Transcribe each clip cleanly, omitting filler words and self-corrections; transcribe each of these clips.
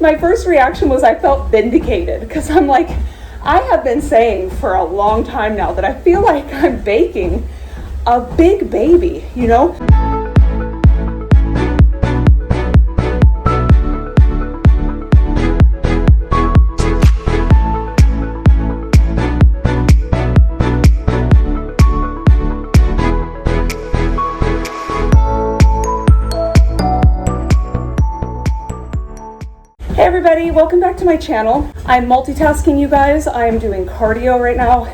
my first reaction was I felt vindicated, because I'm like, I have been saying for a long time now that I feel like I'm baking a big baby, you know? Hey everybody, welcome back to my channel. I'm multitasking, you guys. I'm doing cardio right now,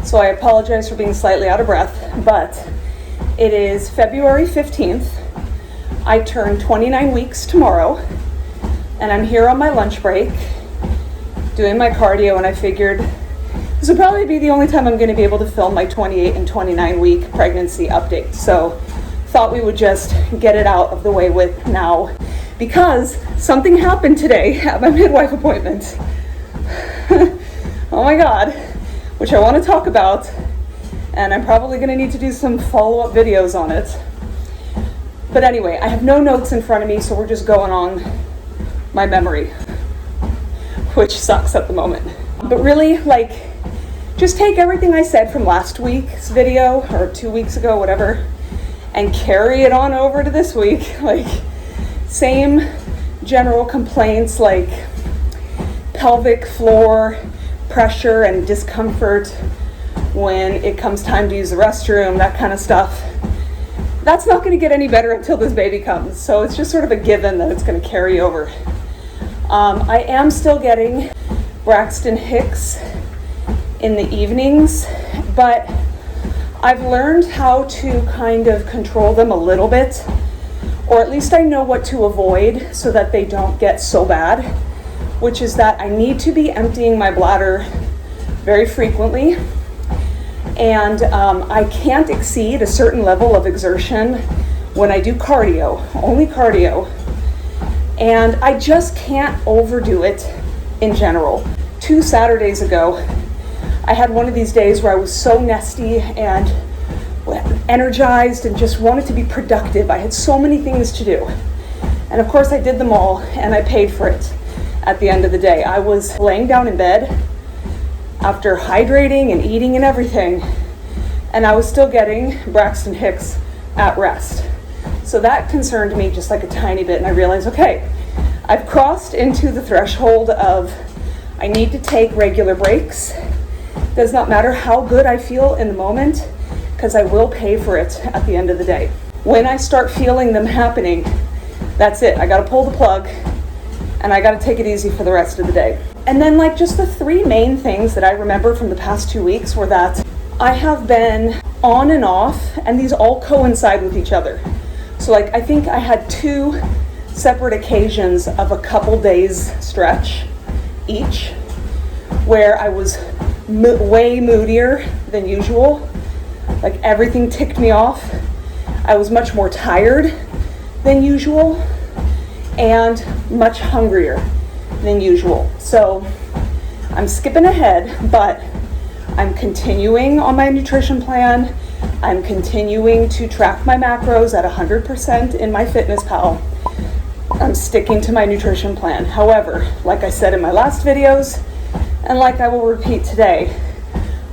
so I apologize for being slightly out of breath, but it is February 15th. I turn 29 weeks tomorrow, and I'm here on my lunch break doing my cardio, and I figured this would probably be the only time I'm going to be able to film my 28 and 29 week pregnancy update. So thought we would just get it out of the way with now, because something happened today at my midwife appointment. Oh my God, which I want to talk about, and I'm probably going to need to do some follow-up videos on it. But anyway, I have no notes in front of me, so we're just going on my memory, which sucks at the moment. But really, like, just take everything I said from last week's video, or 2 weeks ago, whatever, and carry it on over to this week. Like, same general complaints like pelvic floor pressure and discomfort when it comes time to use the restroom, that kind of stuff. That's not going to get any better until this baby comes, so it's just sort of a given that it's going to carry over. I am still getting Braxton Hicks in the evenings, but I've learned how to kind of control them a little bit, or at least I know what to avoid so that they don't get so bad, which is that I need to be emptying my bladder very frequently, and I can't exceed a certain level of exertion when I do cardio, only cardio, and I just can't overdo it in general. 2 Saturdays ago, I had one of these days where I was so nesty and energized and just wanted to be productive. I had so many things to do. And of course I did them all, and I paid for it at the end of the day. I was laying down in bed after hydrating and eating and everything, and I was still getting Braxton Hicks at rest. So that concerned me just like a tiny bit, and I realized, okay, I've crossed into the threshold of I need to take regular breaks. Does not matter how good I feel in the moment, because I will pay for it at the end of the day. When I start feeling them happening, that's it. I gotta pull the plug, and I gotta take it easy for the rest of the day. And then, like, just the 3 main things that I remember from the past 2 weeks were that I have been on and off, and these all coincide with each other. So like, I think I had 2 separate occasions of a couple days stretch each, where I was way moodier than usual. Like, everything ticked me off. I was much more tired than usual and much hungrier than usual. So I'm skipping ahead, but I'm continuing on my nutrition plan. I'm continuing to track my macros at 100% in my FitnessPal. I'm sticking to my nutrition plan. However, like I said in my last videos, and like I will repeat today,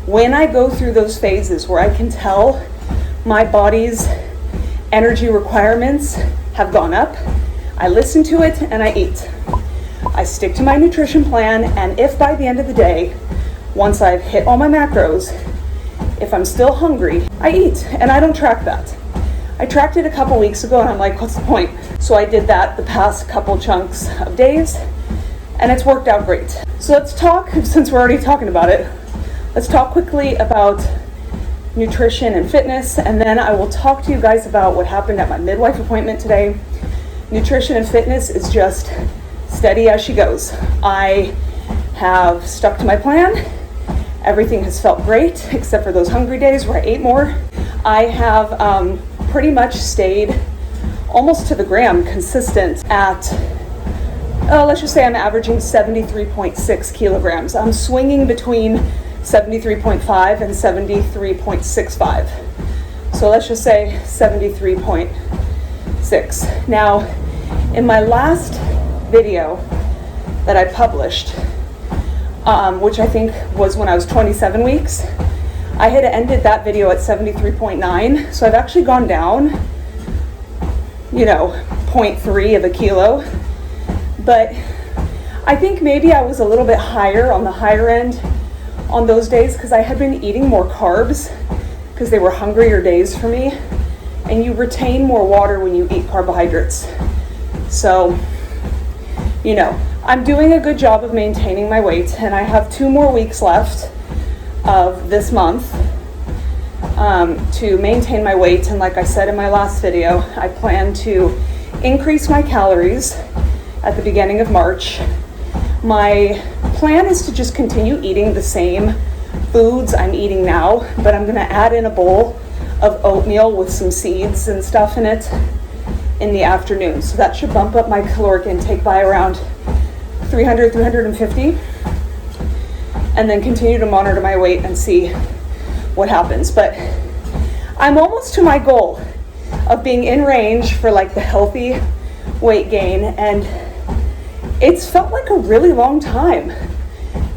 when I go through those phases where I can tell my body's energy requirements have gone up, I listen to it and I eat. I stick to my nutrition plan, and if by the end of the day, once I've hit all my macros, if I'm still hungry, I eat, and I don't track that. I tracked it a couple weeks ago, and I'm like, what's the point? So I did that the past couple chunks of days, and it's worked out great. So let's talk, since we're already talking about it, let's talk quickly about nutrition and fitness, and then I will talk to you guys about what happened at my midwife appointment today. Nutrition and fitness is just steady as she goes. I have stuck to my plan. Everything has felt great, except for those hungry days where I ate more. I have pretty much stayed almost to the gram consistent at, let's just say I'm averaging 73.6 kilograms. I'm swinging between 73.5 and 73.65. So let's just say 73.6. Now, in my last video, that I published, which I think was when I was 27 weeks. I had ended that video at 73.9, so I've actually gone down, 0.3 of a kilo. But I think maybe I was a little bit higher, on the higher end on those days, because I had been eating more carbs, because they were hungrier days for me, and you retain more water when you eat carbohydrates. So, I'm doing a good job of maintaining my weight, and I have 2 more weeks left of this month to maintain my weight. And like I said in my last video, I plan to increase my calories at the beginning of March. My plan is to just continue eating the same foods I'm eating now, but I'm going to add in a bowl of oatmeal with some seeds and stuff in it in the afternoon. So that should bump up my caloric intake by around 300, 350, and then continue to monitor my weight and see what happens. But I'm almost to my goal of being in range for like the healthy weight gain, and it's felt like a really long time.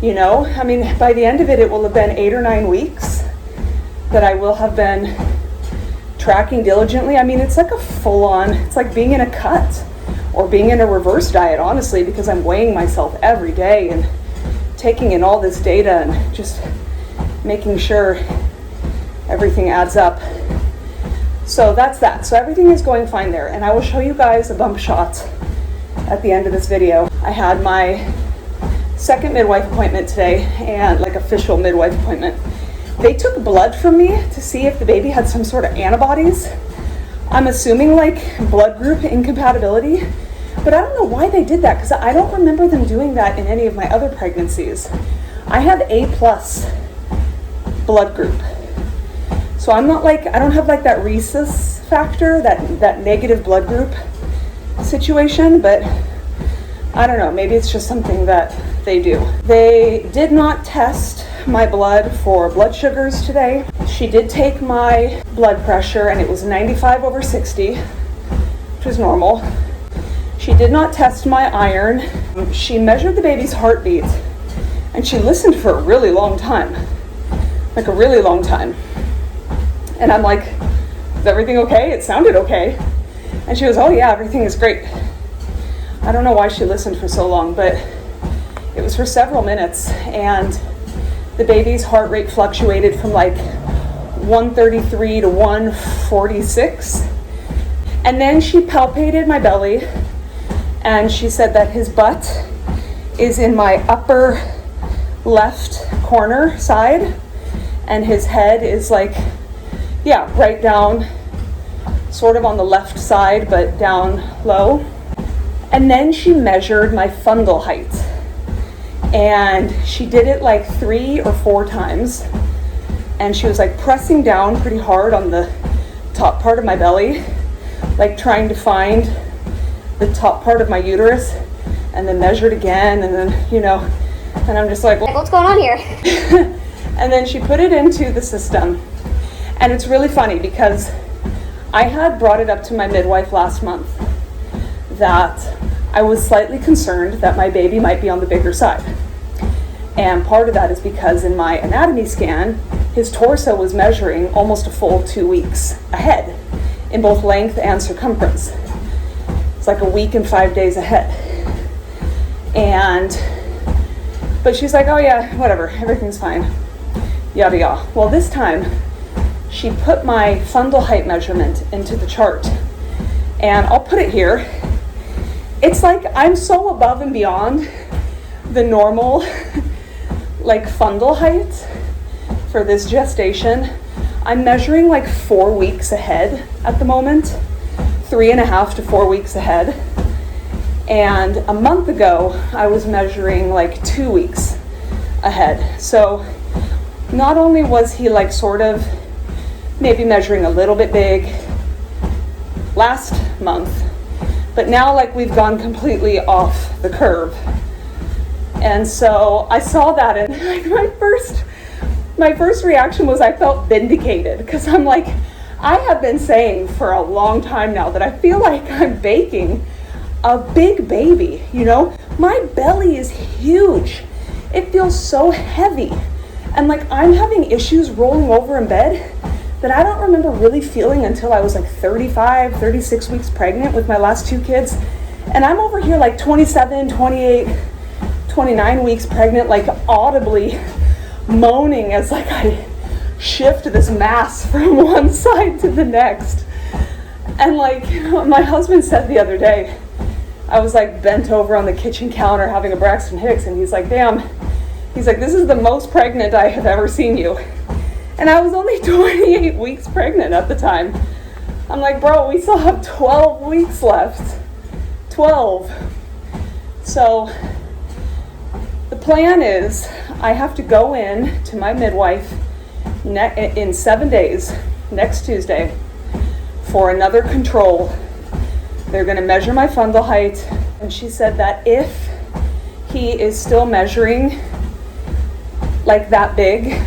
By the end of it, it will have been 8 or 9 weeks that I will have been tracking diligently. It's like a full-on, it's like being in a cut or being in a reverse diet, honestly, because I'm weighing myself every day and taking in all this data and just making sure everything adds up. So that's that. So everything is going fine there, and I will show you guys a bump shot at the end of this video. I had my second midwife appointment today, and like official midwife appointment. They took blood from me to see if the baby had some sort of antibodies. I'm assuming like blood group incompatibility, but I don't know why they did that, because I don't remember them doing that in any of my other pregnancies. I have A+ blood group. So I'm not like, I don't have like that rhesus factor, that negative blood group situation, but I don't know, maybe it's just something that they do. They did not test my blood for blood sugars today. She did take my blood pressure, and it was 95/60, which was normal. She did not test my iron. She measured the baby's heartbeat, and she listened for a really long time, like a really long time. And I'm like, is everything okay? It sounded okay. And she goes, oh yeah, everything is great. I don't know why she listened for so long, but it was for several minutes, and the baby's heart rate fluctuated from like 133 to 146. And then she palpated my belly, and she said that his butt is in my upper left corner side, and his head is like, right down, sort of on the left side, but down low. And then she measured my fundal height, and she did it like 3 or 4 times, and she was like pressing down pretty hard on the top part of my belly, like trying to find the top part of my uterus, and then measured again, and then and I'm just like, what's going on here? And then she put it into the system. And it's really funny, because I had brought it up to my midwife last month that I was slightly concerned that my baby might be on the bigger side. And part of that is because in my anatomy scan, his torso was measuring almost a full 2 weeks ahead in both length and circumference. It's like a week and 5 days ahead. But she's like, oh yeah, whatever, everything's fine, yada yada. Well, this time, she put my fundal height measurement into the chart, and I'll put it here. It's like I'm so above and beyond the normal like fundal height for this gestation. I'm measuring like 4 weeks ahead at the moment, 3.5 to 4 weeks ahead. And a month ago, I was measuring like 2 weeks ahead. So not only was he like sort of maybe measuring a little bit big last month, but now like we've gone completely off the curve. And so I saw that, and like my first reaction was I felt vindicated, because I'm like, I have been saying for a long time now that I feel like I'm baking a big baby, My belly is huge. It feels so heavy. And like I'm having issues rolling over in bed that I don't remember really feeling until I was like 35, 36 weeks pregnant with my last 2 kids. And I'm over here like 27, 28, 29 weeks pregnant, like audibly moaning as like I shift this mass from one side to the next. And like my husband said the other day, I was like bent over on the kitchen counter having a Braxton Hicks, and he's like, damn, he's like, this is the most pregnant I have ever seen you. And I was only 28 weeks pregnant at the time. I'm like, bro, we still have 12 weeks left. 12. So the plan is I have to go in to my midwife in 7 days, next Tuesday, for another control. They're going to measure my fundal height, and she said that if he is still measuring like that big,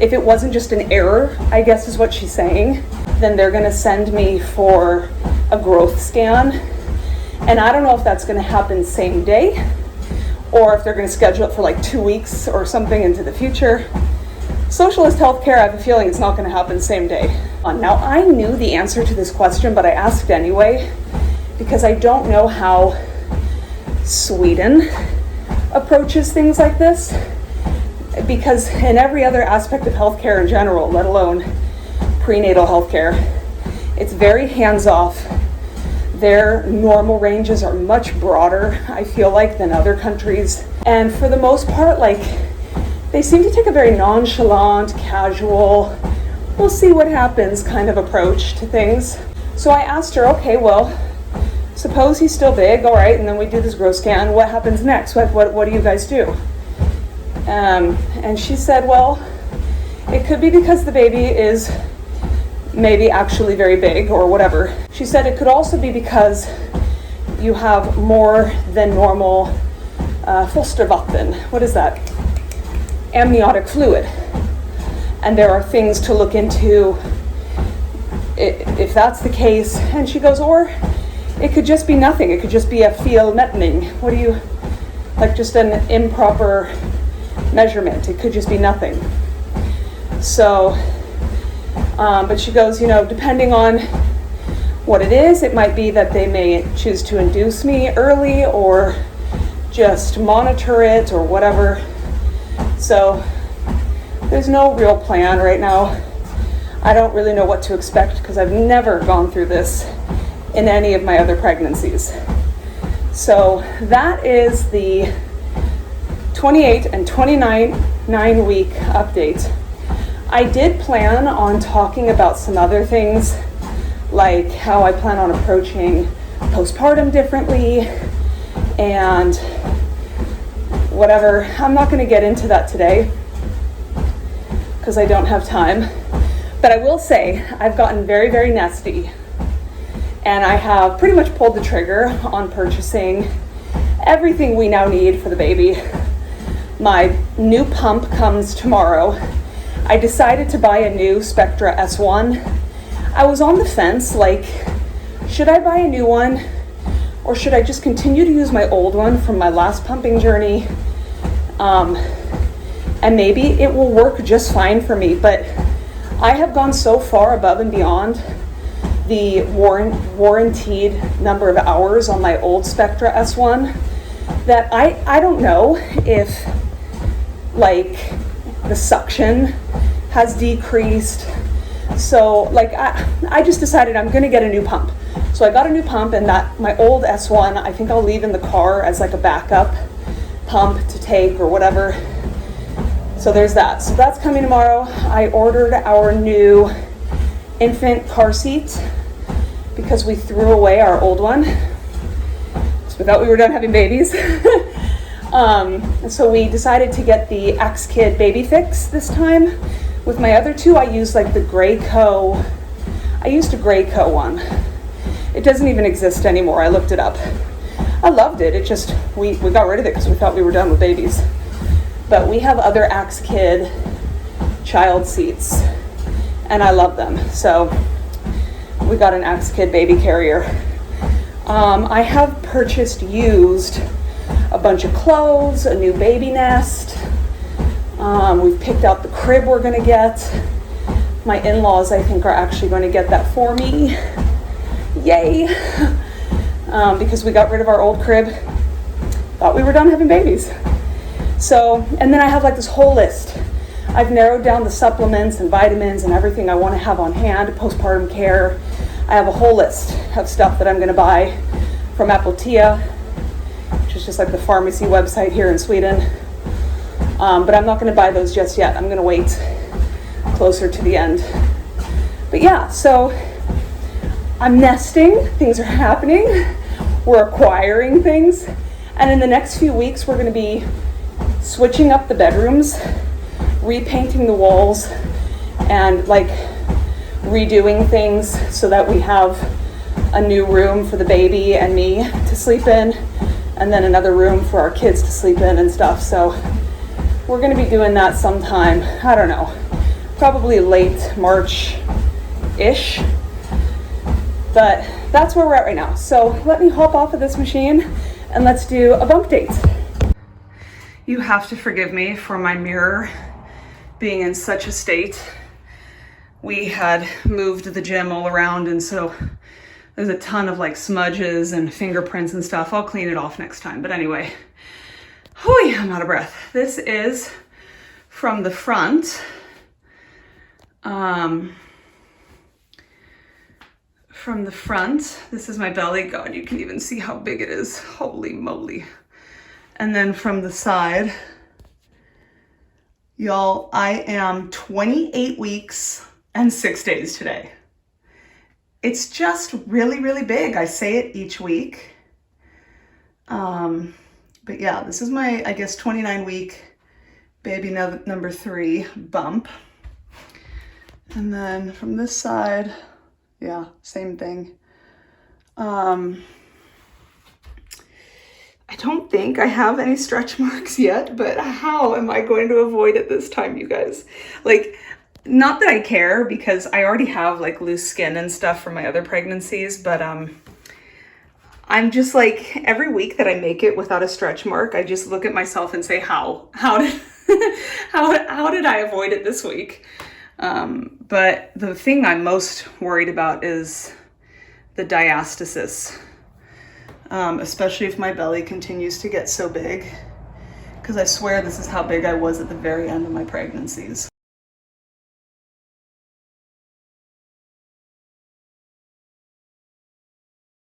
if it wasn't just an error, I guess is what she's saying, then they're going to send me for a growth scan. And I don't know if that's going to happen same day or if they're going to schedule it for like 2 weeks or something into the future. Socialist healthcare, I have a feeling it's not going to happen same day. Now, I knew the answer to this question, but I asked anyway, because I don't know how Sweden approaches things like this. Because in every other aspect of healthcare in general, let alone prenatal healthcare, it's very hands-off. Their normal ranges are much broader, I feel like, than other countries. And for the most part, like, they seem to take a very nonchalant, casual, we'll see what happens kind of approach to things. So I asked her, okay, well, suppose he's still big, all right, and then we do this growth scan, what happens next? What do you guys do? And she said, well, it could be because the baby is maybe actually very big or whatever. She said it could also be because you have more than normal fostervatten. What is that? Amniotic fluid. And there are things to look into if that's the case. And she goes, or it could just be nothing. It could just be a felmätning. What do you, like just an improper measurement. It could just be nothing. So, but she goes, you know, depending on what it is, it might be that they may choose to induce me early or just monitor it or whatever. So there's no real plan right now. I don't really know what to expect because I've never gone through this in any of my other pregnancies. So that is the 28 and 29 week update. I did plan on talking about some other things, like how I plan on approaching postpartum differently and whatever. I'm not going to get into that today because I don't have time. But I will say I've gotten very, very nesty, and I have pretty much pulled the trigger on purchasing everything we now need for the baby. My new pump comes tomorrow. I decided to buy a new Spectra S1. I was on the fence, like, should I buy a new one or should I just continue to use my old one from my last pumping journey? And maybe it will work just fine for me, but I have gone so far above and beyond the warranted number of hours on my old Spectra S1 that I don't know if, like, the suction has decreased. So, like, I just decided I'm going to get a new pump. So I got a new pump, and that my old S1, I think I'll leave in the car as like a backup pump to take or whatever. So there's that. So that's coming tomorrow. I ordered our new infant car seat because we threw away our old one. So we thought we were done having babies. So we decided to get the X-Kid Baby Fix this time. With my other two, I used like the Graco. I used a Graco one. It doesn't even exist anymore. I looked it up. I loved it. It just, we got rid of it because we thought we were done with babies. But we have other X-Kid child seats, and I love them. So we got an X-Kid baby carrier. I have purchased used a bunch of clothes, a new baby nest. We've picked out the crib we're gonna get. My in-laws, I think, are actually going to get that for me. Yay! Because we got rid of our old crib. Thought we were done having babies. So, and then I have like this whole list. I've narrowed down the supplements and vitamins and everything I want to have on hand, postpartum care. I have a whole list of stuff that I'm going to buy from Apotea, which is just like the pharmacy website here in Sweden. But I'm not going to buy those just yet. I'm going to wait closer to the end. But yeah, so I'm nesting. Things are happening. We're acquiring things. And in the next few weeks, we're going to be switching up the bedrooms, repainting the walls, and like redoing things so that we have a new room for the baby and me to sleep in, and then another room for our kids to sleep in and stuff. So we're going to be doing that sometime, I don't know, probably late March-ish. But that's where we're at right now. So let me hop off of this machine and let's do a bump date. You have to forgive me for my mirror being in such a state. We had moved the gym all around, and so there's a ton of like smudges and fingerprints and stuff. I'll clean it off next time. But anyway, I'm out of breath. This is from the front. From the front, this is my belly. God, you can even see how big it is. Holy moly. And then from the side, y'all, I am 28 weeks and 6 days today. It's just really, really big. I say it each week. But yeah, this is my, I guess, 29 week baby number 3 bump. And then from this side, yeah, same thing. I don't think I have any stretch marks yet, but how am I going to avoid it this time, you guys? Like, not that I care, because I already have like loose skin and stuff from my other pregnancies, but I'm just like, every week that I make it without a stretch mark, I just look at myself and say, how did how did I avoid it this week? But the thing I'm most worried about is the diastasis, especially if my belly continues to get so big, because I swear this is how big I was at the very end of my pregnancies.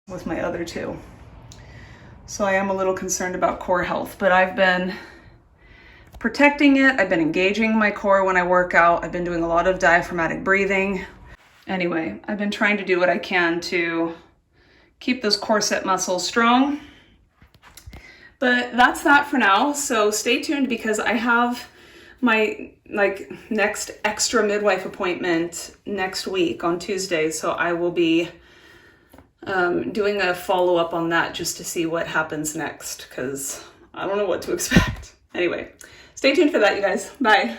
With my other 2. So I am a little concerned about core health, but I've been protecting it. I've been engaging my core when I work out. I've been doing a lot of diaphragmatic breathing. Anyway, I've been trying to do what I can to keep those corset muscles strong. But that's that for now. So stay tuned, because I have my next extra midwife appointment next week on Tuesday. So I will be doing a follow-up on that just to see what happens next, because I don't know what to expect. Anyway, stay tuned for that, you guys. Bye.